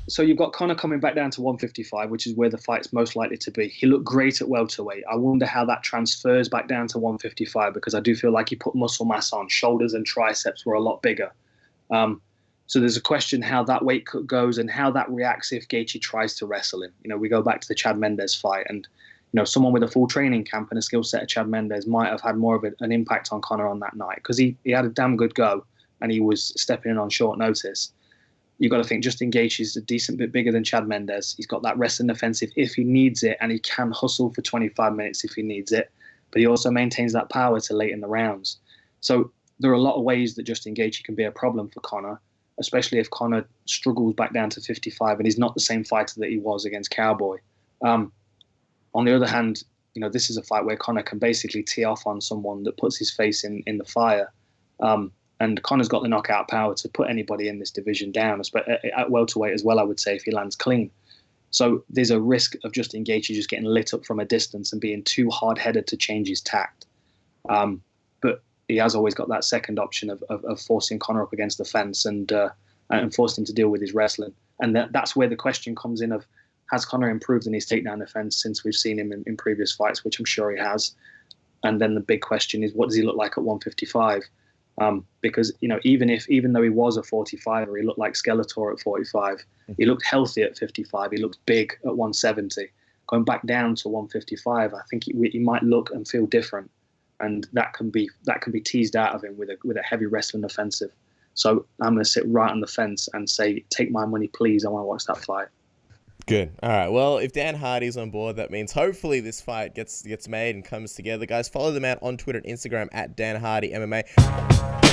So you've got Conor coming back down to 155, which is where the fight's most likely to be. He looked great at welterweight. I wonder how that transfers back down to 155, because I do feel like he put muscle mass on. Shoulders and triceps were a lot bigger. So there's a question how that weight cut goes and how that reacts if Gaethje tries to wrestle him. We go back to the Chad Mendes fight, and someone with a full training camp and a skill set of Chad Mendes might have had more of an impact on Conor on that night, because he had a damn good go and he was stepping in on short notice. You've got to think Justin Gaethje is a decent bit bigger than Chad Mendes. He's got that wrestling offensive if he needs it, and he can hustle for 25 minutes if he needs it. But he also maintains that power to late in the rounds. So there are a lot of ways that Justin Gaethje can be a problem for Conor, especially if Conor struggles back down to 55 and he's not the same fighter that he was against Cowboy. On the other hand, this is a fight where Conor can basically tee off on someone that puts his face in the fire. And Conor's got the knockout power to put anybody in this division down, at welterweight as well, I would say, if he lands clean. So there's a risk of Justin Gaethje just getting lit up from a distance and being too hard-headed to change his tact. But he has always got that second option of forcing Conor up against the fence and forcing him to deal with his wrestling. And that's where the question comes in of, has Conor improved in his takedown defense since we've seen him in previous fights, which I'm sure he has. And then the big question is, what does he look like at 155? Because even though he was a 45er, he looked like Skeletor at 45. He looked healthy at 55. He looked big at 170. Going back down to 155, I think he might look and feel different, and that can be teased out of him with a heavy wrestling offensive. So I'm going to sit right on the fence and say, take my money, please. I want to watch that fight. Good. All right. Well, if Dan Hardy's on board, that means hopefully this fight gets made and comes together. Guys, follow them out on Twitter and Instagram at Dan Hardy MMA.